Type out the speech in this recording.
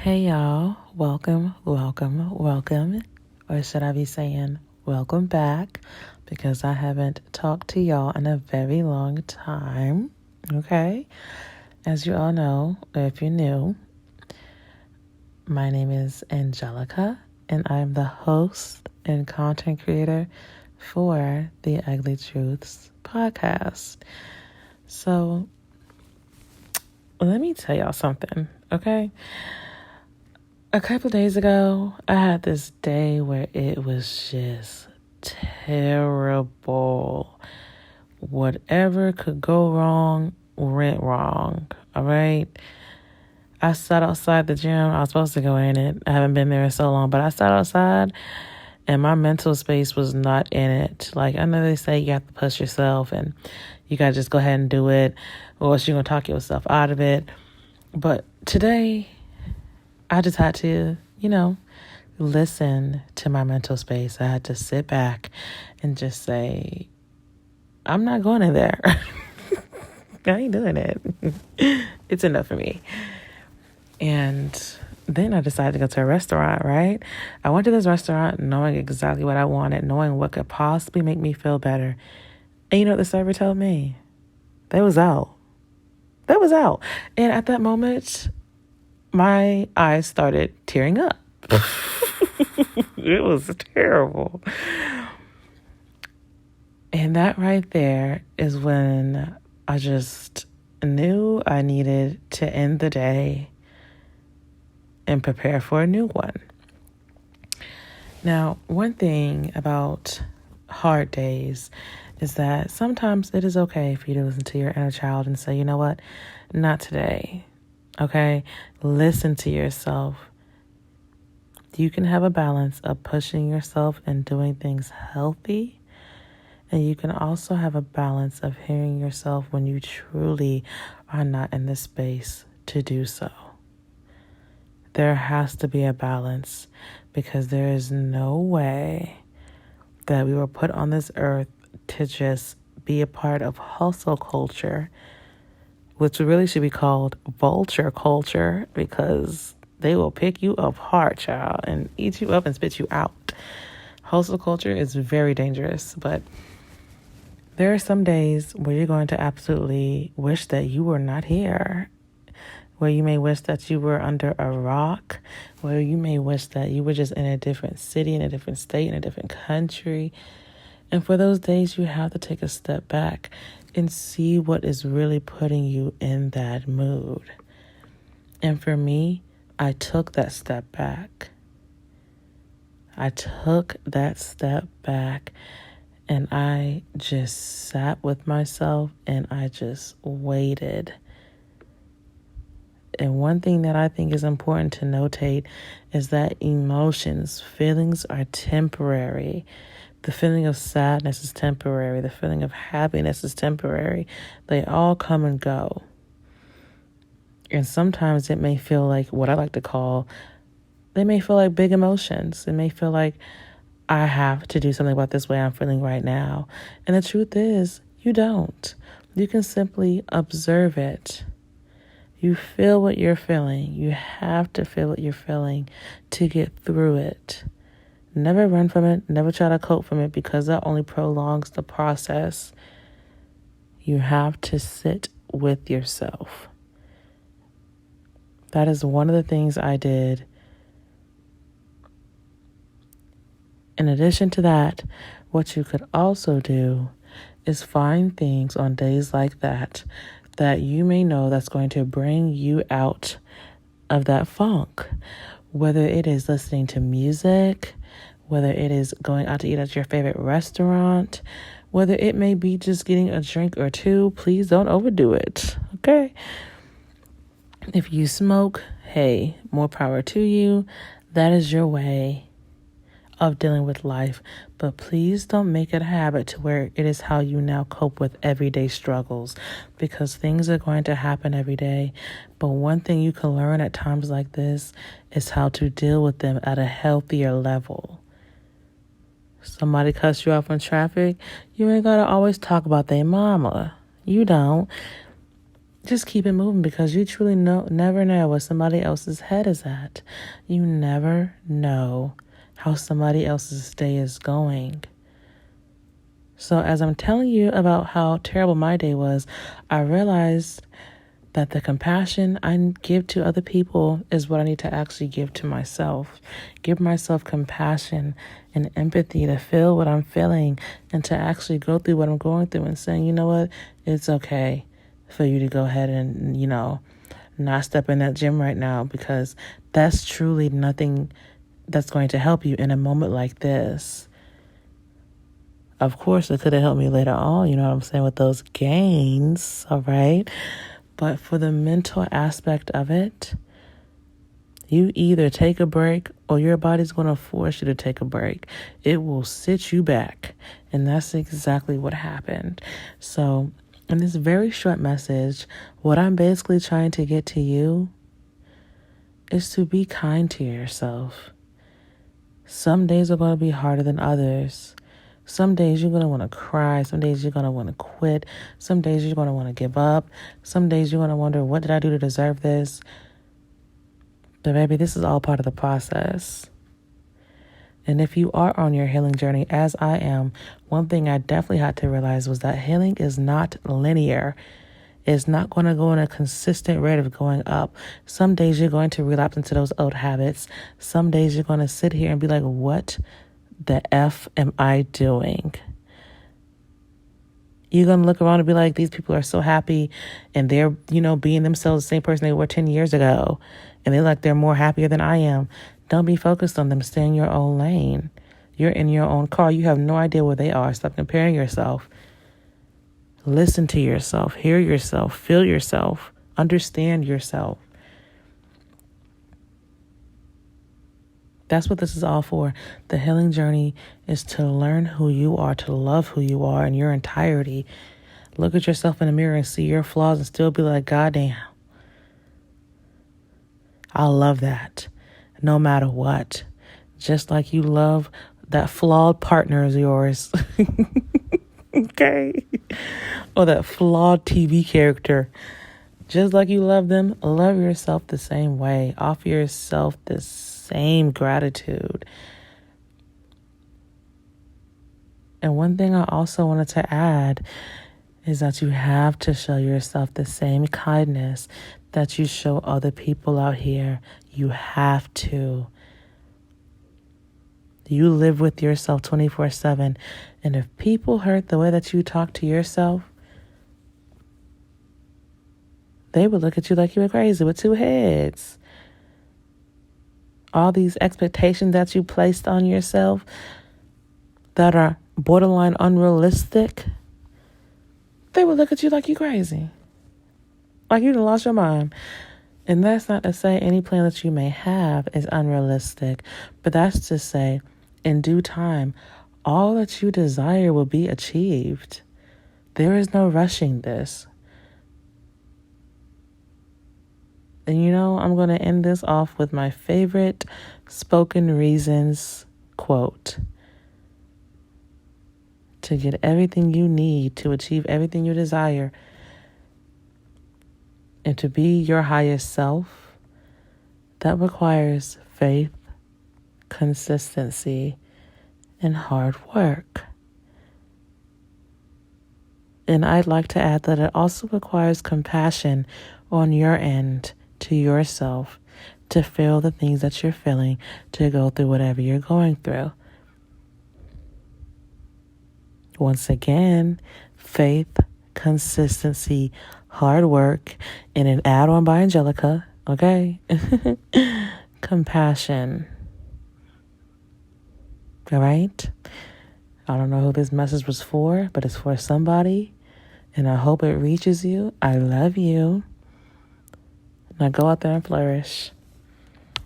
Hey y'all, welcome, or should I be saying welcome back because I haven't talked to y'all in a very long time, okay? As you all know, or if you're new, my name is Angelica and I'm the host and content creator for the Ugly Truths podcast. So, let me tell y'all something, okay? A couple days ago, I had this day where it was just terrible. Whatever could go wrong went wrong. All right. I sat outside the gym. I was supposed to go in it. I haven't been there in so long, but I sat outside and my mental space was not in it. Like, I know they say you have to push yourself and you got to just go ahead and do it, or else you're going to talk yourself out of it. But today, I just had to, listen to my mental space. I had to sit back and just say, I'm not going in there. I ain't doing it. It's enough for me. And then I decided to go to a restaurant, right? I went to this restaurant knowing exactly what I wanted, knowing what could possibly make me feel better. And you know what the server told me? They was out. That was out. And at that moment, my eyes started tearing up. It was terrible. And that right there is when I just knew I needed to end the day and prepare for a new one. Now, one thing about hard days is that sometimes it is okay for you to listen to your inner child and say, you know what, not today. Okay? Listen to yourself. You can have a balance of pushing yourself and doing things healthy. And you can also have a balance of hearing yourself when you truly are not in the space to do so. There has to be a balance because there is no way that we were put on this earth to just be a part of hustle culture, which really should be called vulture culture, because they will pick you apart, child, and eat you up and spit you out. Hustle culture is very dangerous, but there are some days where you're going to absolutely wish that you were not here, where you may wish that you were under a rock, where you may wish that you were just in a different city, in a different state, in a different country. And for those days, you have to take a step back and see what is really putting you in that mood. And for me, I took that step back. And I just sat with myself and I just waited. And one thing that I think is important to notate is that feelings are temporary. The feeling of sadness is temporary. The feeling of happiness is temporary. They all come and go. And sometimes it may feel like what I like to call, they may feel like big emotions. It may feel like I have to do something about this way I'm feeling right now. And the truth is, you don't. You can simply observe it. You feel what you're feeling. You have to feel what you're feeling to get through it. Never run from it. Never try to cope from it, because that only prolongs the process. You have to sit with yourself. That is one of the things I did. In addition to that, what you could also do is find things on days like that you may know that's going to bring you out of that funk. Whether it is listening to music, whether it is going out to eat at your favorite restaurant, whether it may be just getting a drink or two, please don't overdo it, okay? If you smoke, hey, more power to you. That is your way of dealing with life. But please don't make it a habit to where it is how you now cope with everyday struggles, because things are going to happen every day. But one thing you can learn at times like this is how to deal with them at a healthier level. Somebody cuts you off in traffic, you ain't got to always talk about their mama. You don't. just keep it moving, because you truly never know where somebody else's head is at. You never know how somebody else's day is going. So as I'm telling you about how terrible my day was, I realized that the compassion I give to other people is what I need to actually give to myself. Give myself compassion and empathy to feel what I'm feeling and to actually go through what I'm going through, and saying, you know what, it's okay for you to go ahead and, not step in that gym right now, because that's truly nothing that's going to help you in a moment like this. Of course, it could have helped me later on, you know what I'm saying, with those gains, all right? But for the mental aspect of it, you either take a break or your body's going to force you to take a break. It will sit you back. And that's exactly what happened. So in this very short message, what I'm basically trying to get to you is to be kind to yourself. Some days are going to be harder than others. Some days you're going to want to cry. Some days you're going to want to quit. Some days you're going to want to give up. Some days you're going to wonder, what did I do to deserve this? But baby, this is all part of the process. And if you are on your healing journey, as I am, one thing I definitely had to realize was that healing is not linear. It's not going to go in a consistent rate of going up. Some days you're going to relapse into those old habits. Some days you're going to sit here and be like, what the F am I doing? You're going to look around and be like, these people are so happy and they're, being themselves, the same person they were 10 years ago. And they're like, they're more happier than I am. Don't be focused on them. Stay in your own lane. You're in your own car. You have no idea where they are. Stop comparing yourself. Listen to yourself. Hear yourself. Feel yourself. Understand yourself. That's what this is all for. The healing journey is to learn who you are, to love who you are in your entirety. Look at yourself in the mirror and see your flaws and still be like, God damn, I love that. No matter what. Just like you love that flawed partner of yours. Okay? Or that flawed TV character. Just like you love them, love yourself the same way. Offer yourself the same gratitude. And one thing I also wanted to add is that you have to show yourself the same kindness that you show other people out here. You have to. You live with yourself 24/7. And if people hurt the way that you talk to yourself, they would look at you like you were crazy with two heads. All these expectations that you placed on yourself that are borderline unrealistic, they would look at you like you crazy. Like you done lost your mind. And that's not to say any plan that you may have is unrealistic, but that's to say, in due time, all that you desire will be achieved. There is no rushing this. And I'm going to end this off with my favorite Spoken Reasons quote. To get everything you need, to achieve everything you desire, and to be your highest self, that requires faith, consistency, and hard work. And I'd like to add that it also requires compassion on your end to yourself, to feel the things that you're feeling, to go through whatever you're going through. Once again, faith, consistency, hard work, and an add-on by Angelica, okay? Compassion. All right? I don't know who this message was for, but it's for somebody, and I hope it reaches you. I love you. Now go out there and flourish.